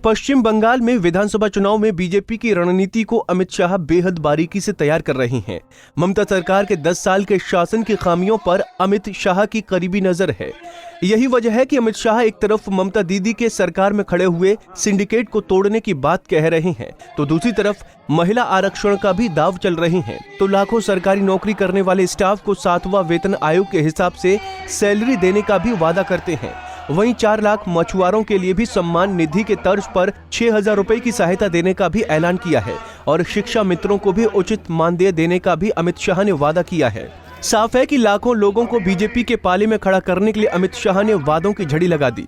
पश्चिम बंगाल में विधानसभा चुनाव में बीजेपी की रणनीति को अमित शाह बेहद बारीकी से तैयार कर रहे हैं। ममता सरकार के 10 साल के शासन की खामियों पर अमित शाह की करीबी नजर है। यही वजह है कि अमित शाह एक तरफ ममता दीदी के सरकार में खड़े हुए सिंडिकेट को तोड़ने की बात कह रहे हैं, तो दूसरी तरफ महिला आरक्षण का भी दाव चल रहे हैं। तो लाखों सरकारी नौकरी करने वाले स्टाफ को 7वां वेतन आयोग के हिसाब से सैलरी देने का भी वादा करते हैं। वहीं 4 लाख मछुआरों के लिए भी सम्मान निधि के तर्ज पर 6,000 रुपए की सहायता देने का भी ऐलान किया है और शिक्षा मित्रों को भी उचित मानदेय देने का भी अमित शाह ने वादा किया है। साफ है कि लाखों लोगों को बीजेपी के पाले में खड़ा करने के लिए अमित शाह ने वादों की झड़ी लगा दी।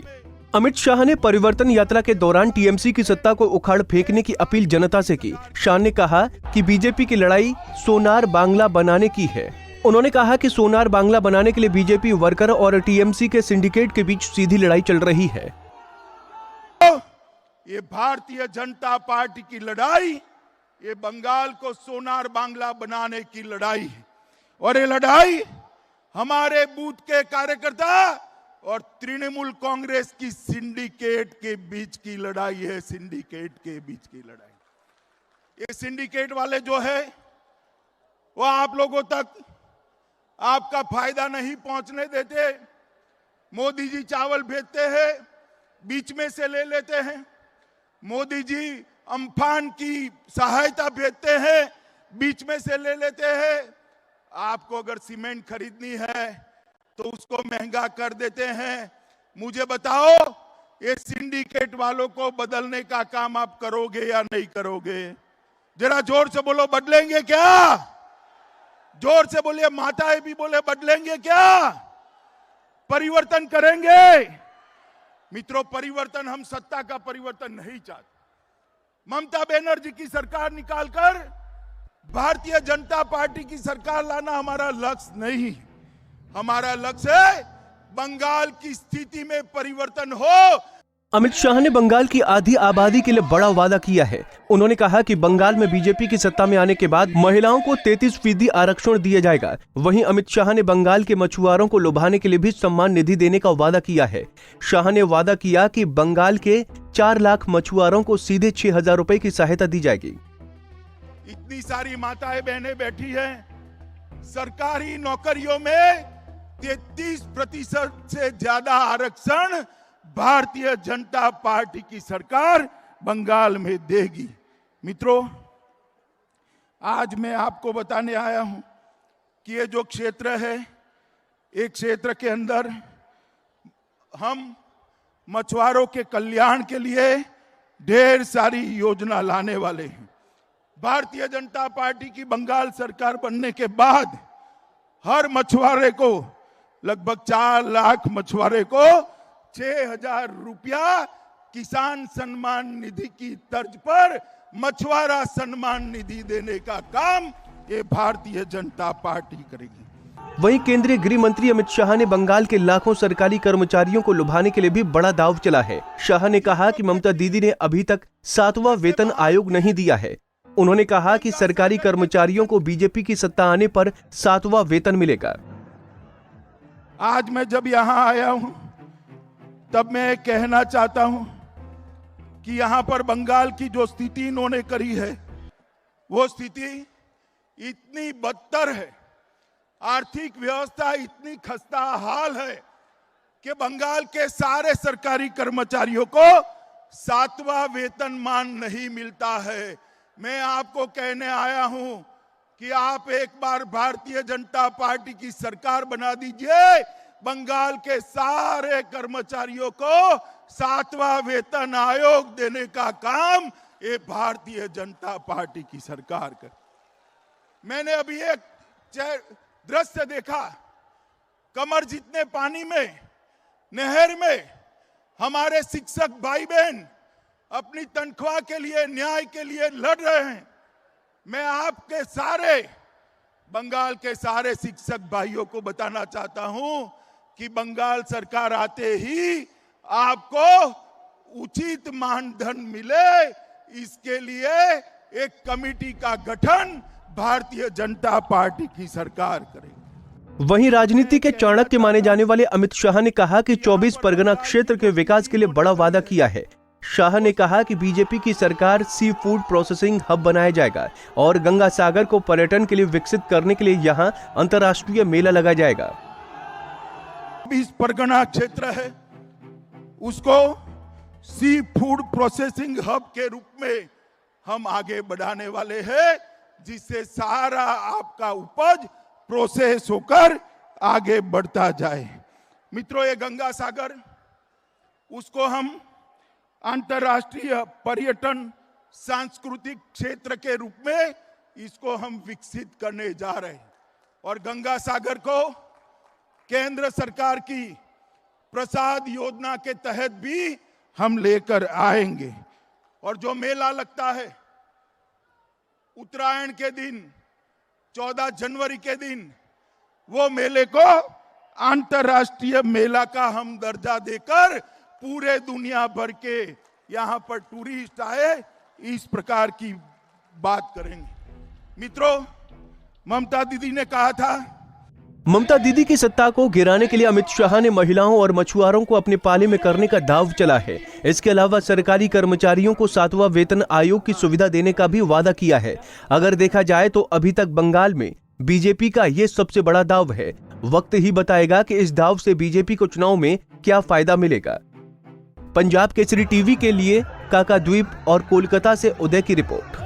अमित शाह ने परिवर्तन यात्रा के दौरान टीएमसी की सत्ता को उखाड़ फेंकने की अपील जनता से की। शाह ने कहा कि बीजेपी की लड़ाई सोनार बांग्ला बनाने की है। उन्होंने कहा कि सोनार बांग्ला बनाने के लिए बीजेपी वर्कर और टीएमसी के सिंडिकेट के बीच सीधी लड़ाई चल रही है। ये भारतीय जनता पार्टी की लड़ाई, ये बंगाल को सोनार बांग्ला बनाने की लड़ाई है और ये लड़ाई हमारे बूथ के कार्यकर्ता और तृणमूल कांग्रेस की सिंडिकेट के बीच की लड़ाई है। सिंडिकेट के बीच की लड़ाई। ये सिंडिकेट वाले जो है वो आप लोगों तक आपका फायदा नहीं पहुंचने देते। मोदी जी चावल भेजते हैं, बीच में से ले लेते हैं। मोदी जी अम्फान की सहायता भेजते हैं, बीच में से ले लेते हैं। आपको अगर सीमेंट खरीदनी है तो उसको महंगा कर देते हैं। मुझे बताओ, ये सिंडिकेट वालों को बदलने का काम आप करोगे या नहीं करोगे? जरा जोर से बोलो, बदलेंगे क्या? जोर से बोलिए, माताएं भी बोले, बदलेंगे क्या? परिवर्तन करेंगे? मित्रों, परिवर्तन, हम सत्ता का परिवर्तन नहीं चाहते। ममता बनर्जी की सरकार निकालकर भारतीय जनता पार्टी की सरकार लाना हमारा लक्ष्य नहीं। हमारा लक्ष्य है बंगाल की स्थिति में परिवर्तन हो। अमित शाह ने बंगाल की आधी आबादी के लिए बड़ा वादा किया है। उन्होंने कहा कि बंगाल में बीजेपी की सत्ता में आने के बाद महिलाओं को 33% आरक्षण दिया जाएगा। वहीं अमित शाह ने बंगाल के मछुआरों को लुभाने के लिए भी सम्मान निधि देने का वादा किया है। शाह ने वादा किया कि बंगाल के 4 लाख मछुआरों को सीधे 6,000 रुपए की सहायता दी जाएगी। इतनी सारी माताएं बहनें बैठी हैं, सरकारी नौकरियों में 33% से ज्यादा आरक्षण भारतीय जनता पार्टी की सरकार बंगाल में देगी। मित्रों, आज मैं आपको बताने आया हूं कि ये जो क्षेत्र है, एक क्षेत्र के अंदर हम मछुआरों के कल्याण के लिए ढेर सारी योजना लाने वाले हैं। भारतीय जनता पार्टी की बंगाल सरकार बनने के बाद हर मछुआरे को, लगभग 4 लाख मछुआरे को 6,000 रुपया किसान सम्मान निधि की तर्ज पर मछुआरा सम्मान निधि देने का काम ये भारतीय जनता पार्टी करेगी। वहीं केंद्रीय गृह मंत्री अमित शाह ने बंगाल के लाखों सरकारी कर्मचारियों को लुभाने के लिए भी बड़ा दांव चला है। शाह ने कहा कि ममता दीदी ने अभी तक 7वां वेतन आयोग नहीं दिया है। उन्होंने कहा कि सरकारी कर्मचारियों को बीजेपी की सत्ता आने पर 7वां वेतन मिलेगा। आज मैं जब यहाँ आया हूँ तब मैं कहना चाहता हूं कि यहां पर बंगाल की जो स्थिति इन्होंने करी है, वो स्थिति इतनी बदतर है, आर्थिक व्यवस्था इतनी खस्ता हाल है कि बंगाल के सारे सरकारी कर्मचारियों को 7वां वेतनमान नहीं मिलता है। मैं आपको कहने आया हूं कि आप एक बार भारतीय जनता पार्टी की सरकार बना दीजिए, बंगाल के सारे कर्मचारियों को 7वां वेतन आयोग देने का काम ये भारतीय जनता पार्टी की सरकार कर। मैंने अभी एक दृश्य देखा, कमर जितने पानी में, नहर में हमारे शिक्षक भाई बहन अपनी तनख्वाह के लिए, न्याय के लिए लड़ रहे हैं। मैं आपके सारे बंगाल के सारे शिक्षक भाइयों को बताना चाहता हूं कि बंगाल सरकार आते ही आपको उचित मानधन मिले, इसके लिए एक कमेटी का गठन भारतीय जनता पार्टी की सरकार करेगी। वहीं राजनीति के चाणक्य माने जाने वाले अमित शाह ने कहा कि 24 परगना क्षेत्र के विकास के लिए बड़ा वादा किया है। शाह ने कहा कि बीजेपी की सरकार सी फूड प्रोसेसिंग हब बनाया जाएगा और गंगा सागर को पर्यटन के लिए विकसित करने के लिए यहां अंतर्राष्ट्रीय मेला लगाया जाएगा। 20 परगना क्षेत्र है, उसको सी फूड प्रोसेसिंग हब के रूप में हम आगे बढ़ाने वाले हैं, जिससे सारा आपका उपज प्रोसेस होकर आगे बढ़ता जाए। मित्रों, ये गंगा सागर, उसको हम अंतर्राष्ट्रीय पर्यटन सांस्कृतिक क्षेत्र के रूप में इसको हम विकसित करने जा रहे हैं और गंगा सागर को केंद्र सरकार की प्रसाद योजना के तहत भी हम लेकर आएंगे। और जो मेला लगता है उत्तरायण के दिन 14 जनवरी के दिन, वो मेले को अंतर्राष्ट्रीय मेला का हम दर्जा देकर पूरे दुनिया भर के यहाँ पर टूरिस्ट आए, इस प्रकार की बात करेंगे। मित्रों, ममता दीदी ने कहा था, ममता दीदी की सत्ता को गिराने के लिए अमित शाह ने महिलाओं और मछुआरों को अपने पाले में करने का दाव चला है। इसके अलावा सरकारी कर्मचारियों को 7वां वेतन आयोग की सुविधा देने का भी वादा किया है। अगर देखा जाए तो अभी तक बंगाल में बीजेपी का ये सबसे बड़ा दाव है। वक्त ही बताएगा कि इस दाव से बीजेपी को चुनाव में क्या फायदा मिलेगा। पंजाब केसरी टीवी के लिए काका द्वीप और कोलकाता से उदय की रिपोर्ट।